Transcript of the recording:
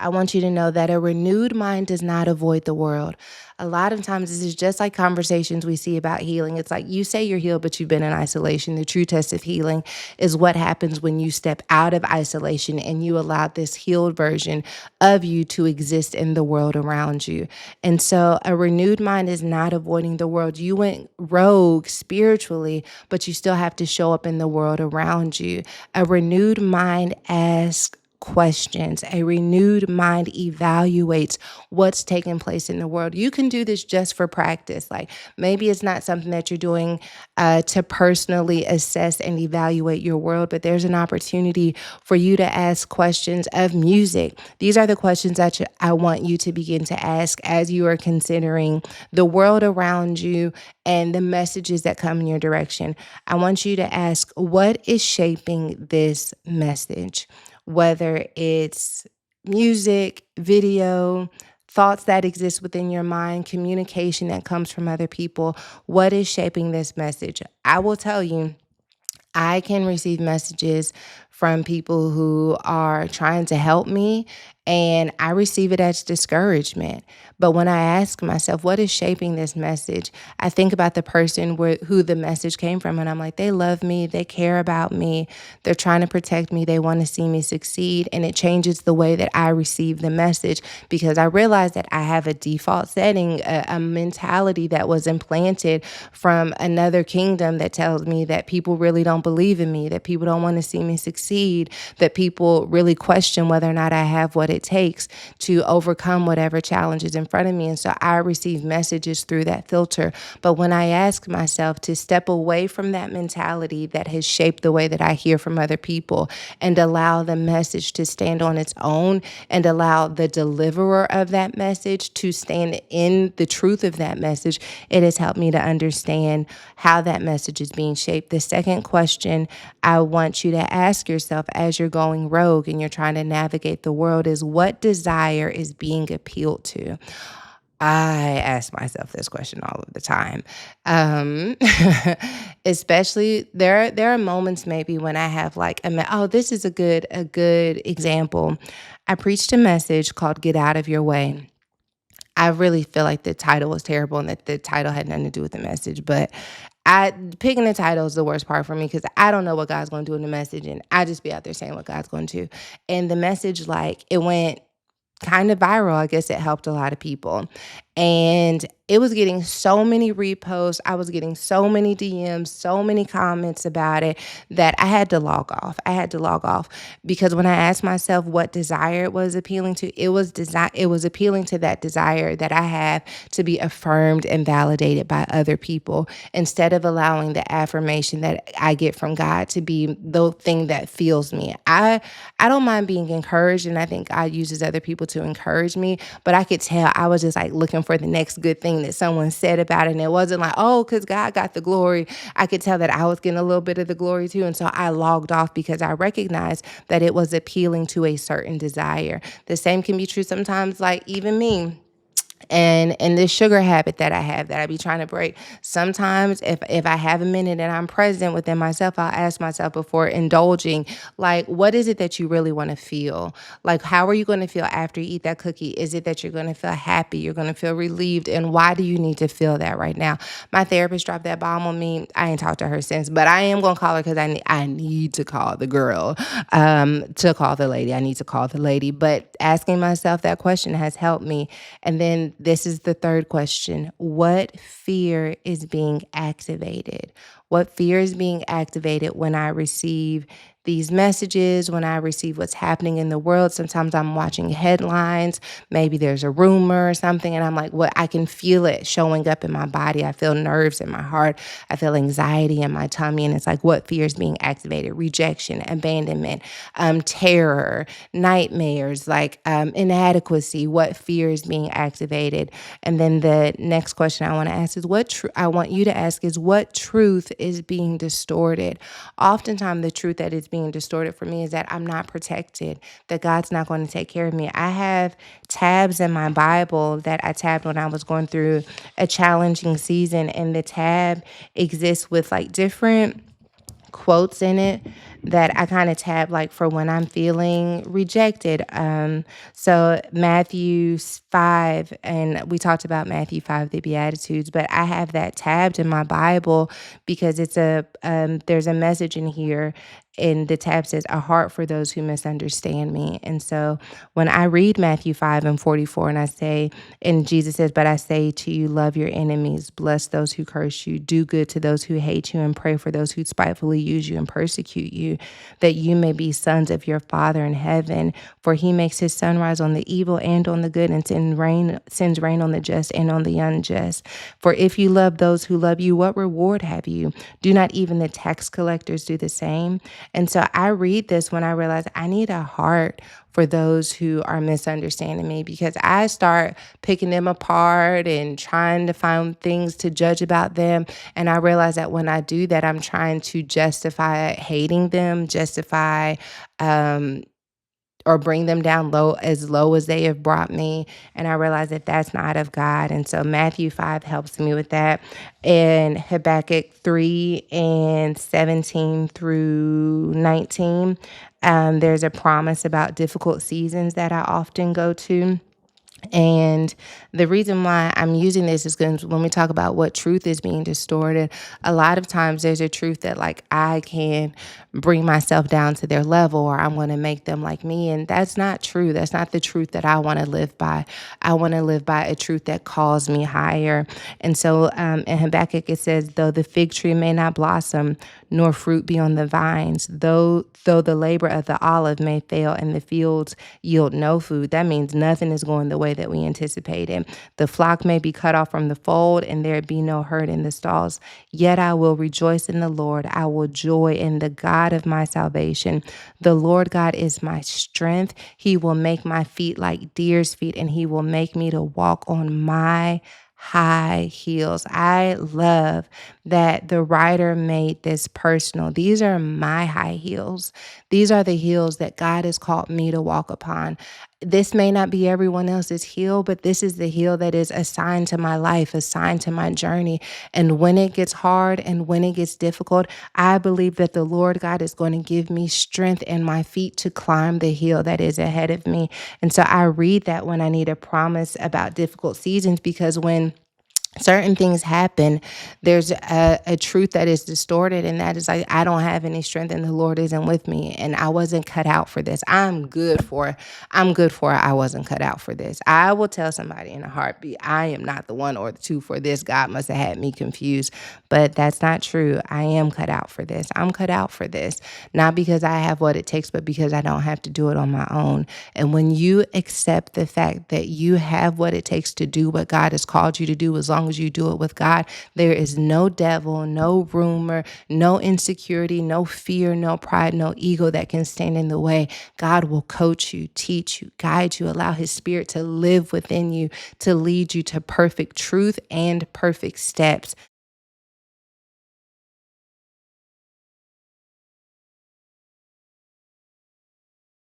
I want you to know that a renewed mind does not avoid the world. A lot of times, this is just like conversations we see about healing. It's like you say you're healed, but you've been in isolation. The true test of healing is what happens when you step out of isolation and you allow this healed version of you to exist in the world around you. And so, a renewed mind is not avoiding the world. You went rogue spiritually, but you still have to show up in the world around you. A renewed mind asks questions. A renewed mind evaluates what's taking place in the world. You can do this just for practice. Like maybe it's not something that you're doing to personally assess and evaluate your world, but there's an opportunity for you to ask questions of music. These are the questions that I want you to begin to ask as you are considering the world around you and the messages that come in your direction. I want you to ask, what is shaping this message? Whether it's music, video, thoughts that exist within your mind, communication that comes from other people, what is shaping this message? I will tell you, I can receive messages from people who are trying to help me, and I receive it as discouragement. But when I ask myself, what is shaping this message? I think about the person who the message came from, and I'm like, they love me, they care about me, they're trying to protect me, they want to see me succeed, and it changes the way that I receive the message because I realize that I have a default setting, a mentality that was implanted from another kingdom that tells me that people really don't believe in me, that people don't want to see me succeed, that people really question whether or not I have what it takes to overcome whatever challenges in front of me. And so I receive messages through that filter. But when I ask myself to step away from that mentality that has shaped the way that I hear from other people and allow the message to stand on its own and allow the deliverer of that message to stand in the truth of that message, it has helped me to understand how that message is being shaped. The second question I want you to ask yourself as you're going rogue and you're trying to navigate the world is, what desire is being appealed to? I ask myself this question all of the time. Um, Especially there are moments maybe when I have like this is a good example. I preached a message called "Get Out of Your Way." I really feel like the title was terrible and that the title had nothing to do with the message, but I picking the title is the worst part for me because I don't know what God's going to do in the message, and I just be out there saying what God's going to. And the message, like, it went kind of viral. I guess it helped a lot of people. And it was getting so many reposts. I was getting so many DMs, so many comments about it that I had to log off. I had to log off because when I asked myself what desire it was appealing to, it was appealing to that desire that I have to be affirmed and validated by other people instead of allowing the affirmation that I get from God to be the thing that fuels me. I don't mind being encouraged, and I think God uses other people to encourage me, but I could tell I was just like looking for the next good thing that someone said about it. And it wasn't like, oh, because God got the glory. I could tell that I was getting a little bit of the glory too. And so I logged off because I recognized that it was appealing to a certain desire. The same can be true sometimes, like even me. And this sugar habit that I have that I be trying to break. Sometimes if I have a minute and I'm present within myself, I'll ask myself before indulging, like, what is it that you really want to feel? Like, how are you going to feel after you eat that cookie? Is it that you're going to feel happy? You're going to feel relieved? And why do you need to feel that right now? My therapist dropped that bomb on me. I ain't talked to her since, but I am going to call her because I need to call the girl, to call the lady. I need to call the lady. But asking myself that question has helped me. And then this is the third question. What fear is being activated? What fear is being activated when I receive these messages, when I receive what's happening in the world? Sometimes I'm watching headlines. Maybe there's a rumor or something, and I'm like, what? I can feel it showing up in my body. I feel nerves in my heart. I feel anxiety in my tummy. And it's like, what fear is being activated? Rejection, abandonment, terror, nightmares, like inadequacy. What fear is being activated? And then the next question I want to ask is, I want you to ask is, what truth is being distorted? Oftentimes, the truth that is being distorted for me is that I'm not protected, that God's not going to take care of me. I have tabs in my Bible that I tabbed when I was going through a challenging season, and the tab exists with like different quotes in it that I kind of tab like for when I'm feeling rejected. So Matthew 5, and we talked about Matthew 5, the Beatitudes, but I have that tabbed in my Bible because there's a message in here, and the tab says, "A heart for those who misunderstand me." And so when I read Matthew 5 and 44, and I say, and Jesus says, "But I say to you, love your enemies, bless those who curse you, do good to those who hate you, and pray for those who spitefully use you and persecute you, that you may be sons of your Father in heaven. For he makes his sun rise on the evil and on the good, and sends rain on the just and on the unjust. For if you love those who love you, what reward have you? Do not even the tax collectors do the same?" And so I read this when I realize I need a heart for those who are misunderstanding me, because I start picking them apart and trying to find things to judge about them. And I realize that when I do that, I'm trying to justify hating them, justify um, or bring them down low as they have brought me. And I realize that that's not of God. And so Matthew 5 helps me with that. And Habakkuk 3 and 17 through 19, there's a promise about difficult seasons that I often go to. And the reason why I'm using this is because when we talk about what truth is being distorted, a lot of times there's a truth that like I can bring myself down to their level, or I'm going to make them like me. And that's not true. That's not the truth that I want to live by. I want to live by a truth that calls me higher. And so in Habakkuk, it says, "Though the fig tree may not blossom, nor fruit be on the vines, though the labor of the olive may fail and the fields yield no food." That means nothing is going the way that we anticipated. "The flock may be cut off from the fold, and there be no herd in the stalls. Yet I will rejoice in the Lord. I will joy in the God of my salvation. The Lord God is my strength. He will make my feet like deer's feet, and he will make me to walk on my high heels." I love that the writer made this personal. These are my high heels. These are the heels that God has called me to walk upon. This may not be everyone else's heel, but this is the heel that is assigned to my life, assigned to my journey. And when it gets hard and when it gets difficult, I believe that the Lord God is going to give me strength in my feet to climb the hill that is ahead of me. And so I read that when I need a promise about difficult seasons, because when certain things happen, there's a truth that is distorted, and that is like, I don't have any strength and the Lord isn't with me, and I wasn't cut out for this. I'm good for I wasn't cut out for this. I will tell somebody in a heartbeat, I am not the one or the two for this. God must have had me confused. But that's not true. I am cut out for this. I'm cut out for this, not because I have what it takes, but because I don't have to do it on my own. And when you accept the fact that you have what it takes to do what God has called you to do, as long as you do it with God, there is no devil, no rumor, no insecurity, no fear, no pride, no ego that can stand in the way. God will coach you, teach you, guide you, allow his spirit to live within you, to lead you to perfect truth and perfect steps.